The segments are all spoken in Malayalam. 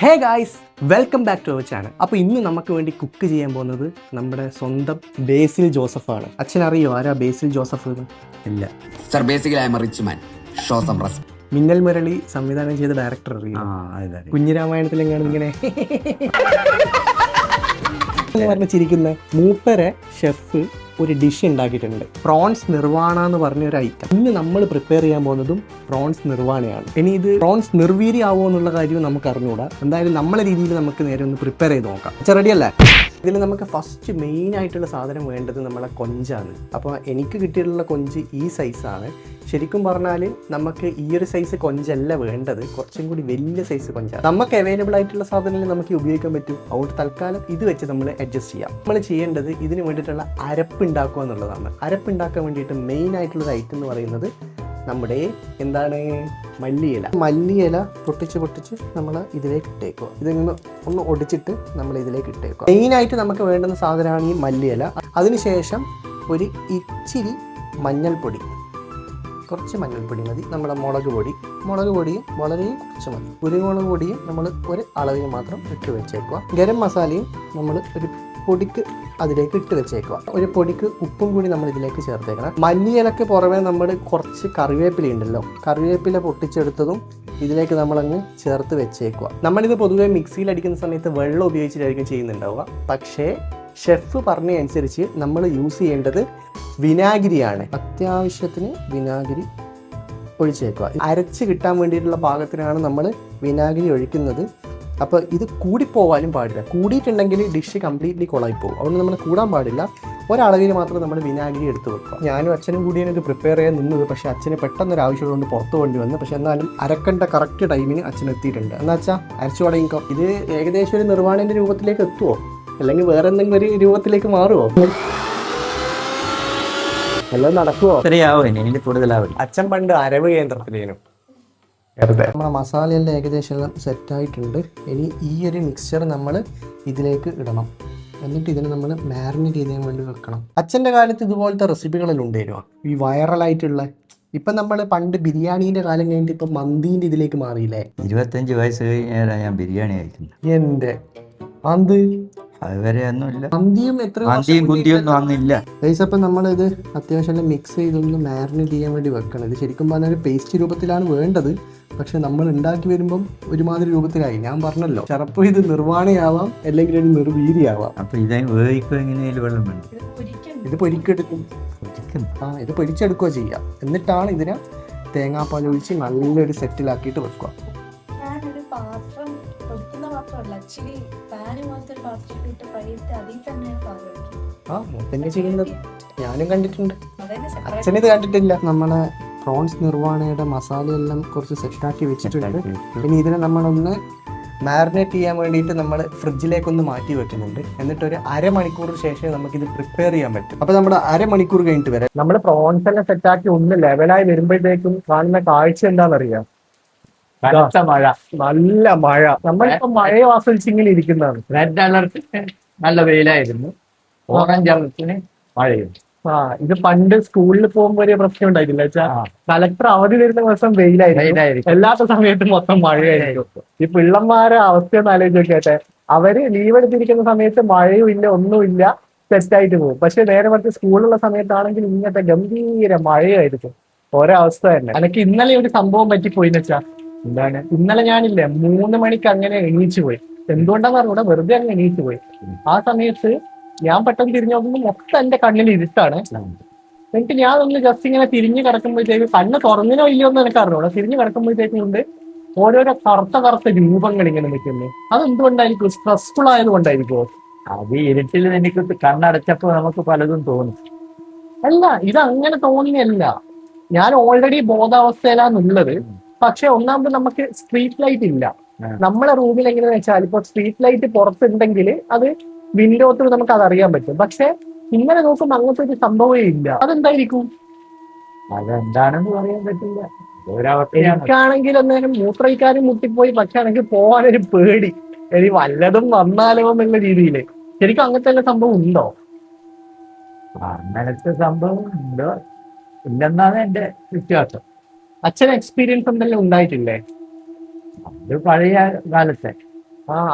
Hey guys, welcome back to our channel. അപ്പോൾ ഇന്ന് നമുക്ക് വേണ്ടി കുക്ക് ചെയ്യാൻ പോകുന്നത് നമ്മുടെ സ്വന്തം ബേസിൽ ജോസഫാണ്. അച്ഛൻ അറിയോ ആരാ ബേസിൽ ജോസഫ് എന്ന്? ഇല്ല sir, basically I am a rich man. Show some respect. Minnal Murali സംവിധാനം ചെയ്ത ഡയറക്ടർ അറിയോ? കുഞ്ഞിരാമായണത്തിലെങ്ങാണ് ഇങ്ങനെ പറഞ്ഞ ചിരിക്കുന്ന മൂപ്പരെ ഷെഫ് ഒരു ഡിഷ് ഉണ്ടാക്കിയിട്ടുണ്ട്. പ്രോൺസ് നിർവാണ എന്ന് പറഞ്ഞ ഒരു ഐറ്റം. ഇന്ന് നമ്മൾ പ്രിപ്പയർ ചെയ്യാൻ പോകുന്നതും പ്രോൺസ് നിർവാണയാണ്. ഇനി ഇത് പ്രോൺസ് നിർവീരി ആവുമോ എന്നുള്ള കാര്യവും നമുക്ക് അറിഞ്ഞുകൂടാ. എന്തായാലും നമ്മളെ രീതിയിൽ നമുക്ക് നേരെ ഒന്ന് പ്രിപ്പയർ ചെയ്ത് നോക്കാം. റെഡി അല്ലേ? ഇതിൽ നമുക്ക് ഫസ്റ്റ് മെയിൻ ആയിട്ടുള്ള സാധനം വേണ്ടത് നമ്മളെ കൊഞ്ചാണ്. അപ്പോൾ എനിക്ക് കിട്ടിയിട്ടുള്ള കൊഞ്ച് ഈ സൈസാണ്. ശരിക്കും പറഞ്ഞാൽ നമുക്ക് ഈ ഒരു സൈസ് കൊഞ്ചല്ല വേണ്ടത്, കുറച്ചും കൂടി വലിയ സൈസ് കൊഞ്ചാണ്. നമുക്ക് അവൈലബിൾ ആയിട്ടുള്ള സാധനങ്ങൾ നമുക്ക് ഉപയോഗിക്കാൻ പറ്റും. അതുകൊണ്ട് തൽക്കാലം ഇത് വെച്ച് നമ്മൾ അഡ്ജസ്റ്റ് ചെയ്യാം. നമ്മൾ ചെയ്യേണ്ടത് ഇതിന് വേണ്ടിയിട്ടുള്ള അരപ്പ് ഉണ്ടാക്കുക എന്നുള്ളതാണ്. അരപ്പ് ഉണ്ടാക്കാൻ വേണ്ടിയിട്ട് മെയിൻ ആയിട്ടുള്ളൊരു ഐറ്റം എന്ന് പറയുന്നത് നമ്മുടെ എന്താണ്, മല്ലിയില പൊട്ടിച്ച് നമ്മൾ ഇതിലേക്ക് ഇട്ടേക്കുക. ഇതിങ്ങനെ ഒന്ന് ഒടിച്ചിട്ട് നമ്മൾ ഇതിലേക്ക് ഇട്ടേക്കുക. മെയിനായിട്ട് നമുക്ക് വേണ്ടുന്ന സാധനമാണ് ഈ മല്ലിയില. അതിനുശേഷം ഒരു ഇച്ചിരി മഞ്ഞൾപ്പൊടി, കുറച്ച് മഞ്ഞൾപ്പൊടി മതി. നമ്മുടെ മുളക് പൊടിയും വളരെ കുറച്ച് മതി. കുരുമുളക് പൊടിയും നമ്മൾ ഒരു അളവിന് മാത്രം ഇട്ട് വെച്ചേക്കുക. ഗരം മസാലയും നമ്മൾ ഒരു പൊടിക്ക് അതിലേക്ക് ഇട്ട് വെച്ചേക്കുക. ഒരു പൊടിക്ക് ഉപ്പും കൂടി നമ്മൾ ഇതിലേക്ക് ചേർത്തേക്കണം. മല്ലിയിലക്ക് പുറമെ നമ്മൾ കുറച്ച് കറിവേപ്പില ഉണ്ടല്ലോ, കറിവേപ്പില പൊട്ടിച്ചെടുത്തതും ഇതിലേക്ക് നമ്മളങ്ങ് ചേർത്ത് വെച്ചേക്കുക. നമ്മളിത് പൊതുവെ മിക്സിയിൽ അടിക്കുന്ന സമയത്ത് വെള്ളം ഉപയോഗിച്ചിട്ടായിരിക്കും ചെയ്യുന്നുണ്ടാവുക. പക്ഷേ ഷെഫ് പറഞ്ഞ അനുസരിച്ച് നമ്മൾ യൂസ് ചെയ്യേണ്ടത് വിനാഗിരിയാണ്. അത്യാവശ്യത്തിന് വിനാഗിരി ഒഴിച്ചേക്കുക. അരച്ച് കിട്ടാൻ വേണ്ടിയിട്ടുള്ള പാകത്തിനാണ് നമ്മൾ വിനാഗിരി ഒഴിക്കുന്നത്. അപ്പോൾ ഇത് കൂടിപ്പോവാനും പാടില്ല. കൂടിയിട്ടുണ്ടെങ്കിൽ ഡിഷ് കംപ്ലീറ്റ്ലി കൊളായിപ്പോവും. അതുകൊണ്ട് നമ്മൾ കൂടാൻ പാടില്ല. ഒരളവിന് മാത്രം നമ്മൾ വിനാഗിരി എടുത്ത് വെക്കുക. ഞാനും അച്ഛനും കൂടിയാണ് ഇത് പ്രിപ്പയർ ചെയ്യാൻ നിന്നത്. പക്ഷേ അച്ഛന് പെട്ടെന്നൊരു ആവശ്യമുള്ളതുകൊണ്ട് പുറത്ത് കൊണ്ടി വന്നു. പക്ഷേ എന്നാലും അരക്കേണ്ട കറക്റ്റ് ടൈമിന് അച്ഛൻ എത്തിയിട്ടുണ്ട്. എന്നാ വെച്ചാൽ അരച്ചു തുടങ്ങിക്കോ. ഇത് ഏകദേശം ഒരു നിർവ്വാണൻ്റെ രൂപത്തിലേക്ക് എത്തുമോ, അല്ലെങ്കിൽ വേറെ എന്തെങ്കിലും ഒരു രൂപത്തിലേക്ക് മാറുമോ, എല്ലാം നടക്കുമോ? കൂടുതലാവും. അച്ഛൻ പണ്ട് അരവ് കേന്ദ്രത്തിലേനും. നമ്മുടെ മസാലയെല്ലാം ഏകദേശം എല്ലാം സെറ്റായിട്ടുണ്ട്. ഇനി ഈ ഒരു മിക്സ്ചർ നമ്മൾ ഇതിലേക്ക് ഇടണം. എന്നിട്ട് ഇതിനെ നമ്മൾ മാരിനേറ്റ് ചെയ്യാൻ വേണ്ടി വെക്കണം. അച്ഛൻ്റെ കാലത്ത് ഇതുപോലത്തെ റെസിപ്പികളെല്ലാം ഉണ്ടായിരുന്നോ ഈ വൈറലായിട്ടുള്ള? ഇപ്പം നമ്മൾ പണ്ട് ബിരിയാണീൻ്റെ കാലം കഴിഞ്ഞിട്ട് ഇപ്പം മന്തീൻ്റെ ഇതിലേക്ക് മാറിയില്ലേ? 25 വയസ്സ് കഴിഞ്ഞാൽ ഞാൻ ബിരിയാണി കഴിക്കുന്നു. എൻ്റെ അത് അതുവരെ ഒന്നുമില്ല. മന്തിയും കുന്തിയൊന്നും അന്നില്ല. അപ്പം നമ്മളിത് അത്യാവശ്യം മിക്സ് ചെയ്തൊന്ന് മാരിനേറ്റ് ചെയ്യാൻ വേണ്ടി വെക്കണം. ഇത് ശരിക്കും പറഞ്ഞാൽ പേസ്റ്റ് രൂപത്തിലാണ് വേണ്ടത്. പക്ഷെ നമ്മൾ ഉണ്ടാക്കി വരുമ്പം ഒരുമാതിരി രൂപത്തിലായി. ഞാൻ പറഞ്ഞല്ലോ, ചിലപ്പോൾ ഇത് നിർവാണയാവാം, അല്ലെങ്കിൽ ഒരു നിർവീരിയാവാം. അപ്പൊ ഇതേ വേവിക്കും എങ്ങനെയാലും വെള്ളം വേണ്ട. ഇത് പൊരിക്കെടുക്കും. ഇത് പൊരിച്ചെടുക്കുക ചെയ്യാം. എന്നിട്ടാണ് ഇതിനെ തേങ്ങാപ്പാൽ ഒഴിച്ച് നല്ലൊരു സെറ്റിലാക്കിയിട്ട് വെക്കുക. ചെയ്യുന്നത് ഞാനും കണ്ടിട്ടുണ്ട്. അച്ഛനിത് കണ്ടിട്ടില്ല. നമ്മളെ പ്രോൺസ് നിർവാണയുടെ മസാലയെല്ലാം കുറച്ച് സെറ്റാക്കി വെച്ചിട്ടുണ്ട്. ഇനി ഇതിനെ നമ്മളൊന്ന് മാരിനേറ്റ് ചെയ്യാൻ വേണ്ടിയിട്ട് നമ്മൾ ഫ്രിഡ്ജിലേക്കൊന്ന് മാറ്റി വെക്കുന്നുണ്ട്. എന്നിട്ട് ഒരു അരമണിക്കൂറിന് ശേഷം നമുക്കിത് പ്രിപ്പയർ ചെയ്യാൻ പറ്റും. അപ്പോൾ നമ്മുടെ അരമണിക്കൂർ കഴിഞ്ഞിട്ട് വരാം. നമ്മൾ പ്രോൺസ് എല്ലാം സെറ്റാക്കി ഒന്ന് ലെവലായി വരുമ്പോഴത്തേക്കും കാണുന്ന കാഴ്ച എന്താണെന്നറിയാം? മഴ, നല്ല മഴ. നമ്മളിപ്പോ മഴയെ ആസ്വദിച്ചിങ്ങനെ ഇരിക്കുന്നതാണ്. റെഡ് അലർട്ടിന് നല്ല വെയിലായിരുന്നു, ഓറഞ്ച് അലർട്ടിന് മഴയും. ഇത് പണ്ട് സ്കൂളിൽ പോകുമ്പോ ഒരു പ്രശ്നം ഉണ്ടായിട്ടില്ല വെച്ചാ, കലക്ടർ അവധി തരുന്ന ദിവസം വെയിലായിരിക്കും, അല്ലാത്ത സമയത്ത് മൊത്തം മഴയായിരിക്കും. ഈ പിള്ളന്മാരെ അവസ്ഥയൊന്നും ആലോചിച്ച് നോക്കിയാട്ടെ. അവര് ലീവ് എടുത്തിരിക്കുന്ന സമയത്ത് മഴയും ഇല്ല, ഒന്നുമില്ല, സെറ്റായിട്ട് പോകും. പക്ഷെ നേരെ മറിച്ച് സ്കൂളുള്ള സമയത്താണെങ്കിൽ ഇങ്ങനത്തെ ഗംഭീര മഴയായിരിക്കും. ഓരോ അവസ്ഥ തന്നെ. എനിക്ക് ഇന്നലെ ഒരു സംഭവം പറ്റിപ്പോയിന്ന് വെച്ചാ, എന്താണ്, ഇന്നലെ ഞാനില്ലേ 3 മണിക്ക് അങ്ങനെ എണീച്ചു പോയി. എന്തുകൊണ്ടാന്ന് പറഞ്ഞൂടെ, വെറുതെ അങ്ങ് എണീച്ചു പോയി. ആ സമയത്ത് ഞാൻ പെട്ടെന്ന് തിരിഞ്ഞു നോക്കുമ്പോൾ മൊത്തം എന്റെ കണ്ണിൽ ഇരുട്ടാണ്. എന്നിട്ട് ഞാൻ ഒന്ന് ജസ്റ്റ് ഇങ്ങനെ തിരിഞ്ഞു കിടക്കുമ്പോഴത്തേക്ക്, കണ്ണ് തുറന്നിനോ ഇല്ലയോ എന്ന് എനിക്ക് അറിഞ്ഞൂടാ, തിരിഞ്ഞു കിടക്കുമ്പോഴത്തേക്കും കൊണ്ട് ഓരോരോ കറുത്ത രൂപങ്ങൾ ഇങ്ങനെ നിൽക്കുന്നു. അതെന്തുകൊണ്ടായിരിക്കും? സ്ട്രെസ്ഫുൾ ആയതുകൊണ്ടായിരിക്കുമോ? അത് ഇരുട്ടിൽ എനിക്ക് കണ്ണടച്ചപ്പോ നമുക്ക് പലതും തോന്നും. അല്ല, ഇത് അങ്ങനെ തോന്നിയല്ല. ഞാൻ ഓൾറെഡി ബോധാവസ്ഥയിലാണുള്ളത്. പക്ഷെ ഒന്നാമത് നമുക്ക് സ്ട്രീറ്റ് ലൈറ്റ് ഇല്ല. നമ്മളെ റൂമിൽ എങ്ങനെയാന്ന് വെച്ചാൽ, ഇപ്പൊ സ്ട്രീറ്റ് ലൈറ്റ് പുറത്തുണ്ടെങ്കിൽ അത് വിൻഡോ ത്രൂ നമുക്ക് അത് അറിയാൻ പറ്റും. പക്ഷെ ഇങ്ങനെ നോക്കുമ്പോൾ അങ്ങനത്തെ ഒരു സംഭവമേ ഇല്ല. അതെന്തായിരിക്കും? അതെന്താണെന്ന് പറയാൻ പറ്റില്ല. എനിക്കാണെങ്കിൽ ഒന്നേരം മൂത്രയിക്കാനും മുട്ടിപ്പോയി. പക്ഷെ എനിക്ക് പോകാനൊരു പേടി, ഇനി വല്ലതും വന്നാലോ എന്നുള്ള രീതിയില്. ശരിക്കും അങ്ങനത്തെ എല്ലാ സംഭവം ഉണ്ടോ? അങ്ങനത്തെ സംഭവം ഉണ്ടോ ഇല്ലെന്നാണ് എന്റെ വിശ്വാസം. അച്ഛൻ എക്സ്പീരിയൻസ് എന്തെങ്കിലും ഉണ്ടായിട്ടില്ലേ? അത് പഴയ കാലത്തെ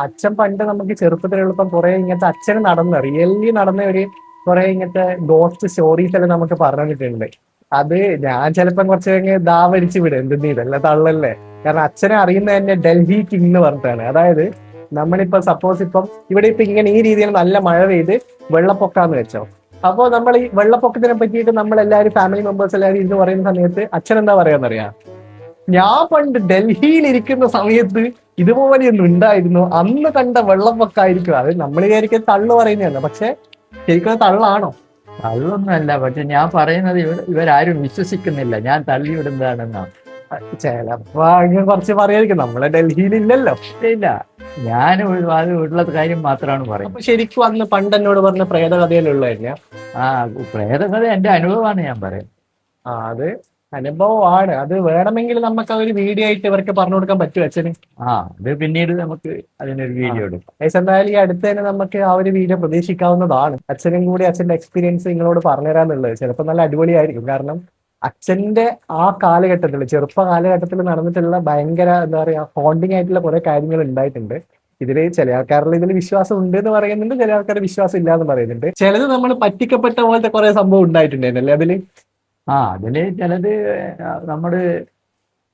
അച്ഛൻ പണ്ട് നമുക്ക് ചെറുപ്പത്തിലുള്ളപ്പം കുറെ ഇങ്ങനത്തെ അച്ഛന് നടന്ന റിയലി നടന്ന ഒരു കുറെ ഇങ്ങനത്തെ ഗോസ്റ്റ് സ്റ്റോറീസ് എല്ലാം നമുക്ക് പറഞ്ഞിട്ടുണ്ട്. അത് ഞാൻ ചിലപ്പം കുറച്ച് കഴിഞ്ഞ് ദാവരിച്ച് വിടും, എന്തെന്ന് ഇതല്ല തള്ളല്ലേ. കാരണം അച്ഛനെ അറിയുന്നത് തന്നെ ഡൽഹി കിങ് എന്ന് പറഞ്ഞിട്ടാണ്. അതായത് നമ്മളിപ്പോ സപ്പോസ് ഇപ്പം ഇവിടെ ഇപ്പൊ ഇങ്ങനെ ഈ രീതിയിൽ നല്ല മഴ പെയ്ത് വെള്ളപ്പൊക്കാന്ന് വെച്ചോ. അപ്പോ നമ്മൾ ഈ വെള്ളപ്പൊക്കത്തിനെ പറ്റിയിട്ട് നമ്മൾ എല്ലാവരും ഫാമിലി മെമ്പേഴ്സ് എല്ലാവരും ഇരുന്ന് പറയുന്ന സമയത്ത് അച്ഛൻ എന്താ പറയാന്നറിയാം, ഞാൻ പണ്ട് ഡൽഹിയിൽ ഇരിക്കുന്ന സമയത്ത് ഇതുപോലെയൊന്നും ഉണ്ടായിരുന്നു, അന്ന് കണ്ട വെള്ളപ്പൊക്കായിരിക്കും. അത് നമ്മൾ വിചാരിക്കും തള്ളു പറയുന്നതല്ല, പക്ഷെ ശരിക്കും അത് തള്ളാണോ? അതൊന്നുമല്ല. പക്ഷെ ഞാൻ പറയുന്നത് ഇവരാരും വിശ്വസിക്കുന്നില്ല, ഞാൻ തള്ളിവിടുന്നതാണെന്നാണ്. ചിലപ്പോ അങ്ങനെ കുറച്ച് പറയായിരിക്കും, നമ്മളെ ഡൽഹിയിൽ ഇല്ലല്ലോ. ഇല്ല, ഞാൻ അത് ഉള്ള കാര്യം മാത്രമാണ് അപ്പൊ പറയുന്നത്. ശരിക്കും അന്ന് പണ്ട് എന്നോട് പറഞ്ഞ പ്രേതകഥയിലുള്ള തന്നെയാ? ആ പ്രേതകഥ എന്റെ അനുഭവമാണ് ഞാൻ പറയുന്നത്. അത് അനുഭവമാണ്. അത് വേണമെങ്കിൽ നമുക്ക് ആ ഒരു വീഡിയോ ആയിട്ട് ഇവർക്ക് പറഞ്ഞു കൊടുക്കാൻ പറ്റും അച്ഛന്. അത് പിന്നീട് നമുക്ക് അതിനൊരു വീഡിയോ എടുക്കാം. എന്തായാലും ഈ അടുത്ത് തന്നെ നമുക്ക് ആ ഒരു വീഡിയോ പ്രതീക്ഷിക്കാവുന്നതാണ്. അച്ഛനും കൂടി അച്ഛന്റെ എക്സ്പീരിയൻസ് നിങ്ങളോട് പറഞ്ഞുതരാന്നുള്ളത് ചിലപ്പോൾ നല്ല അടിപൊളിയായിരിക്കും. കാരണം അച്ഛന്റെ ആ കാലഘട്ടത്തിൽ, ചെറുപ്പ കാലഘട്ടത്തിൽ നടന്നിട്ടുള്ള ഭയങ്കര എന്താ പറയാ ഹോണ്ടിങ് ആയിട്ടുള്ള കുറെ കാര്യങ്ങൾ ഉണ്ടായിട്ടുണ്ട്. ഇതില് ചില ആൾക്കാരുടെ ഇതിൽ വിശ്വാസം ഉണ്ട് എന്ന് പറയുന്നുണ്ട്, ചില ആൾക്കാരുടെ വിശ്വാസം ഇല്ല എന്ന് പറയുന്നുണ്ട്. ചിലത് നമ്മൾ പറ്റിക്കപ്പെട്ട പോലത്തെ കുറെ സംഭവം ഉണ്ടായിട്ടുണ്ടായിരുന്നല്ലേ അതില്? അതില് ചിലത് നമ്മള്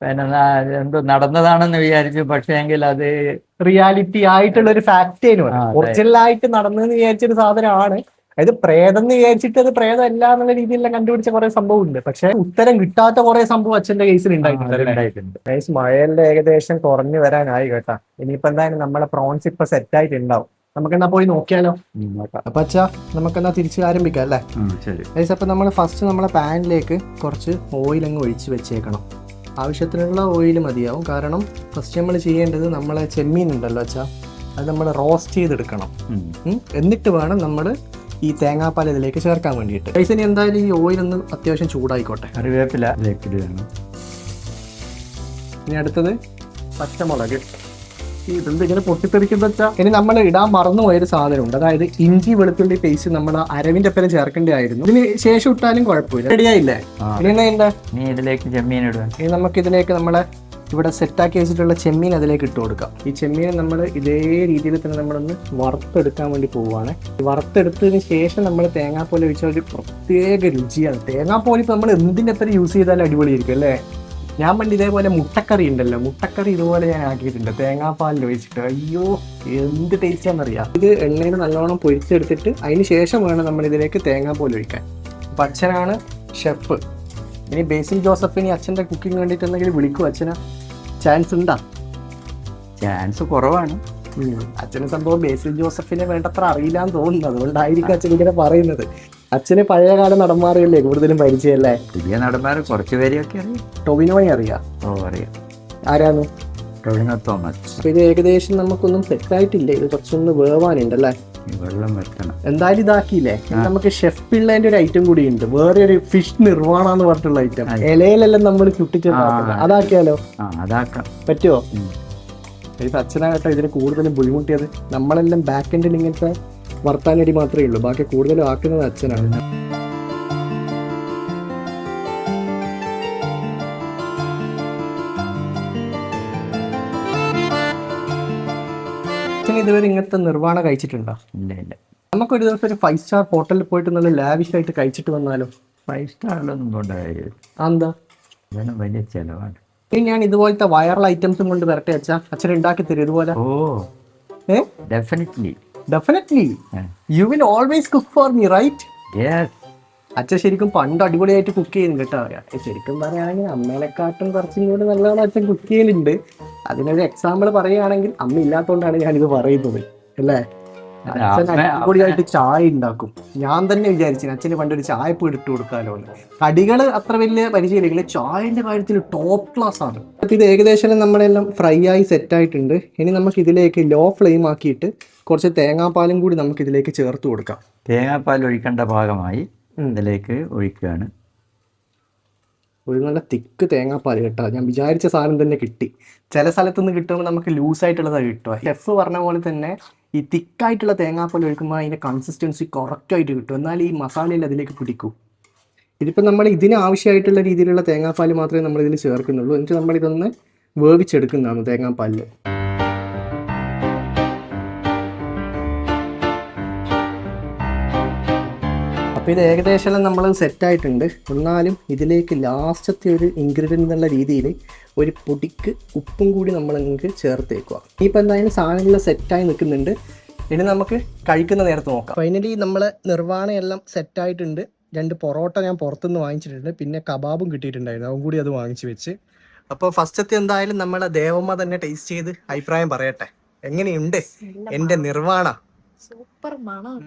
പിന്നെ എന്തോ നടന്നതാണെന്ന് വിചാരിച്ചു, പക്ഷേ എങ്കിൽ അത് റിയാലിറ്റി ആയിട്ടുള്ള ഒരു ഫാക്ട് ഒറിജിനൽ ആയിട്ട് നടന്നെന്ന് വിചാരിച്ചൊരു സാധനമാണ്. അതായത് പ്രേതം എന്ന് വിചാരിച്ചിട്ട് അത് പ്രേതം അല്ല എന്നുള്ള രീതിയിലെല്ലാം കണ്ടുപിടിച്ച കുറെ സംഭവം ഉണ്ട്. പക്ഷെ ഉത്തരം കിട്ടാത്ത കുറെ സംഭവം അച്ഛന്റെ കേസിൽ ഉണ്ടായിട്ടുണ്ട്. മഴയെല്ലാം ഏകദേശം കുറഞ്ഞു വരാനായി കേട്ടാ. ഇനിയിപ്പോ എന്തായാലും നമ്മളെ പ്രോൺസ് ഇപ്പൊ സെറ്റ് ആയിട്ടുണ്ടാവും. നമുക്കെന്നാ പോയി നോക്കിയാലോ? അപ്പൊ അച്ഛാ നമുക്കെന്നാ തിരിച്ച് ആരംഭിക്കാം അല്ലേ? അപ്പൊ നമ്മൾ ഫസ്റ്റ് നമ്മളെ പാനിലേക്ക് കുറച്ച് ഓയിൽ അങ്ങ് ഒഴിച്ച് വെച്ചേക്കണം. ആവശ്യത്തിനുള്ള ഓയിൽ മതിയാവും. കാരണം ഫസ്റ്റ് നമ്മൾ ചെയ്യേണ്ടത് നമ്മളെ ചെമ്മീൻ ഉണ്ടല്ലോ അച്ഛാ, അത് നമ്മൾ റോസ്റ്റ് ചെയ്തെടുക്കണം. എന്നിട്ട് വേണം നമ്മൾ ഈ തേങ്ങാപ്പാൽ ഇതിലേക്ക് ചേർക്കാൻ വേണ്ടിയിട്ട്. പൈസ എന്തായാലും ഈ ഓയിൽ ഒന്ന് അത്യാവശ്യം ചൂടായിക്കോട്ടെ. കറിവേപ്പില. ഇനി അടുത്തത് പച്ചമുളക്. ഇങ്ങനെ പൊട്ടിത്തെറിക്കുന്ന വെച്ചാൽ ഇനി നമ്മൾ ഇടാൻ മറന്നുപോയൊരു സാധനമുണ്ട്. അതായത് ഇഞ്ചി വെളുത്തുള്ളി പേസ്റ്റ് നമ്മൾ അരവിന്റെ ഒപ്പം ചേർക്കേണ്ടതായിരുന്നു. ഇതിന് ശേഷം ഇട്ടാലും കുഴപ്പമില്ല. റെഡിയായില്ലേ? ഇനി എന്താ ഇതിലേക്ക് ചെമ്മീൻ ഇടുക. ഇനി നമുക്ക് ഇതിലേക്ക് നമ്മളെ ഇവിടെ സെറ്റാക്കി വെച്ചിട്ടുള്ള ചെമ്മീൻ അതിലേക്ക് ഇട്ട് കൊടുക്കാം. ഈ ചെമ്മീൻ നമ്മൾ ഇതേ രീതിയിൽ തന്നെ നമ്മളൊന്ന് വറുത്തെടുക്കാൻ വേണ്ടി പോവുകയാണ്. വറുത്തെടുത്തതിന് ശേഷം നമ്മൾ തേങ്ങാപ്പാൽ ഒഴിച്ച ഒരു പ്രത്യേക രുചിയാണ്. തേങ്ങാപ്പാൽ ഇപ്പം നമ്മൾ എന്തിൻ്റെ എത്ര യൂസ് ചെയ്താലും അടിപൊളിയായിരിക്കും അല്ലേ? ഞാൻ പണ്ട് ഇതേപോലെ മുട്ടക്കറി ഉണ്ടല്ലോ, മുട്ടക്കറി ഇതുപോലെ ഞാൻ ആക്കിയിട്ടുണ്ട് തേങ്ങാപ്പാലിൽ ഒഴിച്ചിട്ട്. അയ്യോ എന്ത് ടേസ്റ്റാണെന്നറിയാം. ഇത് എണ്ണയിൽ നല്ലോണം പൊരിച്ചെടുത്തിട്ട് അതിന് ശേഷം വേണം നമ്മൾ ഇതിലേക്ക് തേങ്ങാപ്പാൽ ഒഴിക്കാൻ. അപ്പം അച്ഛനാണ് ഷെഫ്. ഇനി ബേസിൽ ജോസഫിനി അച്ഛൻ്റെ കുക്കിംഗ് വേണ്ടിയിട്ട് എന്തെങ്കിലും വിളിക്കും അച്ഛനാ? ചാൻസ് ഉണ്ടാ? ചാൻസ് കുറവാണ്. അച്ഛന് സംഭവം ബേസിൽ ജോസഫിനെ വേണ്ടത്ര അറിയില്ലാന്ന് തോന്നുന്നു, അതുകൊണ്ടായിരിക്കും അച്ഛൻ ഇങ്ങനെ പറയുന്നത്. അച്ഛന് പഴയകാല നടന്മാരെയല്ലേ കൂടുതലും പരിചയമല്ലേ? പുതിയ നടന്മാർ കുറച്ച് പേരെയൊക്കെ അറിയാം. ടൊവിനോയെ അറിയാം. അറിയാം. ആരാന്ന്? ടൊവിനോ തോമസ്. അപ്പൊ ഇത് ഏകദേശം നമുക്കൊന്നും സെറ്റായിട്ടില്ല, ഇത് കുറച്ചൊന്ന് വേവാനുണ്ടല്ലേ? വെള്ളം വെക്കണം. എന്തായാലും ഇതാക്കിയില്ലേ? നമുക്ക് ഷെഫ് പിള്ളേന്റെ ഒരു ഐറ്റം കൂടി ഉണ്ട്, വേറെ ഒരു ഫിഷ് നിർവാണ എന്ന് പറഞ്ഞിട്ടുള്ള ഐറ്റം. ഇലയിലെല്ലാം നമ്മൾ ചുട്ടിച്ചേർത്ത് അതാക്കിയാലോ? അതാക്കാം. പറ്റുമോ? ഇത് അച്ഛനാകട്ടെ ഇതിന് കൂടുതലും ബുദ്ധിമുട്ടിയത്. നമ്മളെല്ലാം ബാക്ക് എൻഡിൽ ഇങ്ങനത്തെ വർത്താനടി മാത്രമേ ഉള്ളൂ, ബാക്കി കൂടുതലും ആക്കുന്നത് അച്ഛനാണ്. അച്ഛൻ ഇതുവരെ ഇങ്ങനത്തെ നിർവ്വാണ കഴിച്ചിട്ടുണ്ടോ? ഇല്ല. നമുക്കൊരു ദിവസം ഒരു 5 സ്റ്റാർ ഹോട്ടലിൽ പോയിട്ട് നല്ല ലാവിഷ് ആയിട്ട് കഴിച്ചിട്ട് വന്നാലോ? 5 സ്റ്റാറിലൊന്നും കൊണ്ടുപോയി. എന്താ വലിയ ചെലവാണ്. ഇനി ഞാൻ ഇതുപോലത്തെ വൈറൽ ഐറ്റംസും കൊണ്ട് വരട്ടെ അച്ഛാ? അച്ഛൻ ഉണ്ടാക്കി തരും ഇതുപോലെ? Definitely. You will always cook for me, right? Yes. അച്ഛൻ ശരിക്കും പണ്ട് അടിപൊളിയായിട്ട് കുക്ക് ചെയ്യുന്നുണ്ട് കേട്ടോ. ശരിക്കും പറയുകയാണെങ്കിൽ അമ്മേനെക്കാട്ടും കുറച്ചും കൂടി നല്ലതാണ് അച്ഛൻ കുക്ക് ചെയ്യലുണ്ട്. അതിനൊരു എക്സാമ്പിൾ പറയുകയാണെങ്കിൽ അമ്മ ഇല്ലാത്തതുകൊണ്ടാണ് ഞാനിത് പറയുന്നത് അല്ലേ? അച്ഛൻ അടിപൊളിയായിട്ട് ചായ ഉണ്ടാക്കും. ഞാൻ തന്നെ വിചാരിച്ചു അച്ഛന് പണ്ടൊരു ചായപ്പ് ഇട്ട് കൊടുക്കാമല്ലോ എന്ന്. കടികൾ അത്ര വലിയ പരിചയമില്ലെങ്കിൽ ചായന്റെ കാര്യത്തിൽ ടോപ്പ് ക്ലാസ് ആണ്. ഇത് ഏകദേശം നമ്മളെല്ലാം ഫ്രൈ ആയി സെറ്റ് ആയിട്ടുണ്ട്. ഇനി നമുക്ക് ഇതിലേക്ക് ലോ ഫ്ലെയിം ആക്കിയിട്ട് കുറച്ച് തേങ്ങാപ്പാലും കൂടി നമുക്ക് ഇതിലേക്ക് ചേർത്ത് കൊടുക്കാം. തേങ്ങാപ്പാൽ ഒഴിക്കേണ്ട ഭാഗമായി ഇതിലേക്ക് ഒഴിക്കുകയാണ്. ഒരു നല്ല തിക്ക് തേങ്ങാപ്പാൽ കേട്ടോ. ഞാൻ വിചാരിച്ച സാധനം തന്നെ കിട്ടി. ചില സ്ഥലത്തുനിന്ന് കിട്ടുമ്പോൾ നമുക്ക് ലൂസായിട്ടുള്ളതാണ് കിട്ടുക. ഷെഫ് പറഞ്ഞ പോലെ തന്നെ ഈ തിക്കായിട്ടുള്ള തേങ്ങാപ്പാൽ ഒഴിക്കുമ്പോൾ അതിൻ്റെ കൺസിസ്റ്റൻസി കറക്റ്റായിട്ട് കിട്ടും, എന്നാൽ ഈ മസാലയിൽ അതിലേക്ക് പിടിക്കൂ. ഇതിപ്പോൾ നമ്മൾ ഇതിന് ആവശ്യമായിട്ടുള്ള രീതിയിലുള്ള തേങ്ങാപ്പാൽ മാത്രമേ നമ്മളിതിൽ ചേർക്കുന്നുള്ളൂ. എന്നിട്ട് നമ്മളിതൊന്ന് വേവിച്ചെടുക്കുന്നതാണ് തേങ്ങാപ്പാലിൽ. അപ്പോൾ ഇത് ഏകദേശം നമ്മൾ സെറ്റായിട്ടുണ്ട്. എന്നാലും ഇതിലേക്ക് ലാസ്റ്റത്തെ ഒരു ഇൻഗ്രീഡിയൻ്റ് എന്നുള്ള രീതിയിൽ ഒരു പൊടിക്ക് ഉപ്പും കൂടി നമ്മൾ നിങ്ങൾക്ക് ചേർത്തേക്കുക. ഇനിയിപ്പോൾ എന്തായാലും സാധനങ്ങൾ സെറ്റായി നിൽക്കുന്നുണ്ട്. ഇനി നമുക്ക് കഴിക്കുന്ന നേരത്ത് നോക്കാം. ഫൈനലി നമ്മൾ നിർവ്വാണയെല്ലാം സെറ്റായിട്ടുണ്ട്. 2 പൊറോട്ട ഞാൻ പുറത്തുനിന്ന് വാങ്ങിച്ചിട്ടുണ്ട്, പിന്നെ കബാബും കിട്ടിയിട്ടുണ്ടായിരുന്നു, അതും കൂടി അത് വാങ്ങിച്ച് വെച്ച്. അപ്പോൾ ഫസ്റ്റത്തെ എന്തായാലും നമ്മളെ ദേവമ്മ തന്നെ ടേസ്റ്റ് ചെയ്ത് അഭിപ്രായം പറയട്ടെ, എങ്ങനെയുണ്ട് എൻ്റെ നിർവ്വാണ. സൂപ്പർ മണം.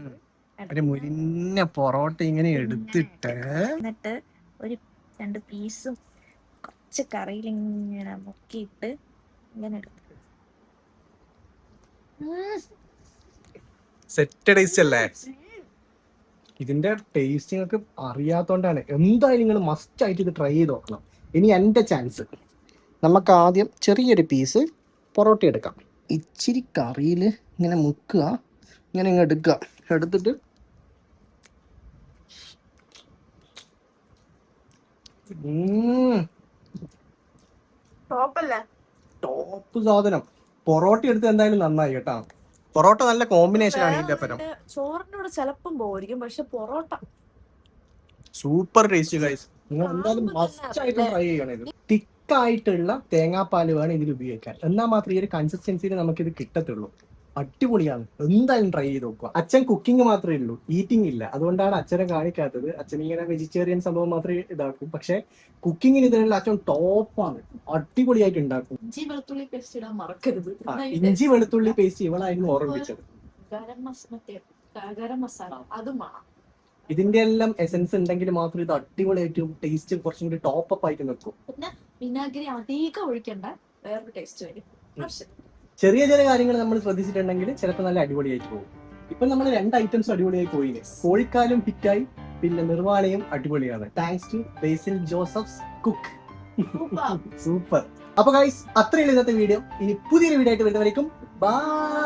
ഒരു മുരിഞ്ഞ പൊറോട്ട ഇങ്ങനെ എടുത്തിട്ട് എന്നിട്ട് ഒരു 2 പീസും കുറച്ച് കറിയിൽ ഇങ്ങനെ മുക്കിയിട്ട് ഇങ്ങനെ എടുത്തു. സെറ്റ് ടേസ്റ്റ് അല്ലേ? ഇതിന്റെ ടേസ്റ്റ് നിങ്ങൾക്ക് അറിയാത്തോണ്ടാണ്. എന്തായാലും നിങ്ങൾ മസ്റ്റ് ആയിട്ട് ഇത് ട്രൈ ചെയ്ത് നോക്കണം. ഇനി എൻ്റെ ചാൻസ്. നമുക്ക് ആദ്യം ചെറിയൊരു പീസ് പൊറോട്ട എടുക്കാം. ഇച്ചിരി കറിയിൽ ഇങ്ങനെ മുക്കുക, ഇങ്ങനെ ഇങ്ങ് എടുക്കുക. എടുത്തിട്ട് ടോപ്പ് സാധനം. പൊറോട്ട എടുത്ത് എന്തായാലും നന്നായി കേട്ടോ. പൊറോട്ട നല്ല കോമ്പിനേഷൻ ആണ് ഇതിന്റെ പരം. ചോറിന്റെ കൂടെ ചിലപ്പം പോയിരിക്കും, പക്ഷെ പൊറോട്ട സൂപ്പർ ടേസ്റ്റ് ഗൈസ്. നിങ്ങൾ എന്തായാലും മസ്റ്റ് ആയിട്ട് ട്രൈ ചെയ്യണം. ഇത് തിക്കായിട്ടുള്ള തേങ്ങാപ്പാൽ വേണം ഇതിൽ ഉപയോഗിക്കാൻ. എന്നാൽ മാത്രമേ ഈ ഒരു കൺസിസ്റ്റൻസിയിൽ നമുക്കിത് കിട്ടത്തുള്ളൂ. അടിപൊളിയാണ്. എന്തായാലും ട്രൈ ചെയ്ത് നോക്കുക. അച്ഛൻ കുക്കിംഗ് മാത്രമേ ഉള്ളൂ, ഈറ്റിംഗ് ഇല്ല. അതുകൊണ്ടാണ് അച്ഛനെ കാണിക്കാത്തത്. അച്ഛൻ ഇങ്ങനെ വെജിറ്റേറിയൻ സംഭവം മാത്രമേ ഇതാക്കും. പക്ഷെ കുക്കിങ്ങിന് ഇതിനുള്ള അച്ഛൻ ടോപ്പാണ്, അടിപൊളിയായിട്ട് ഉണ്ടാക്കും. ഇഞ്ചി വെളുത്തുള്ളി പേസ്റ്റ് ഇടാൻ മറക്കരുത്. ഇഞ്ചി വെളുത്തുള്ളി പേസ്റ്റ് ഇവളായിരുന്നു ഓർമ്മിച്ചത്. ഗരം മസാല അതും വേണം. ഇതിന്റെ എല്ലാം എസൻസ് ഉണ്ടെങ്കിൽ മാത്രം ഇത് അടിപൊളിയായിട്ട് ടേസ്റ്റ് കുറച്ചും കൂടി ടോപ്പ് അപ്പ് ആയിട്ട് നിൽക്കും. പിന്നെ വിനാഗിരി അധികം ഒഴിക്കണ്ട, വേറൊരു ടേസ്റ്റ് വരും. ചെറിയ ചെറിയ കാര്യങ്ങൾ നമ്മൾ ശ്രദ്ധിച്ചിട്ടുണ്ടെങ്കിൽ ചിലപ്പോൾ നല്ല അടിപൊളിയായിട്ട് പോകും. ഇപ്പൊ നമ്മൾ 2 ഐറ്റംസ് അടിപൊളിയായി പോയില്ലേ. കോഴിക്കാലും ഹിറ്റായി, പിന്നെ നിർവ്വാണയും അടിപൊളിയാണ്. Thanks to Basil Joseph's cook. Super. അപ്പൊ ഗൈസ്, അത്രയുള്ള ഇന്നത്തെ വീഡിയോ. ഇനി പുതിയൊരു വീഡിയോ ആയിട്ട് വരുന്നവരേക്കും ബൈ.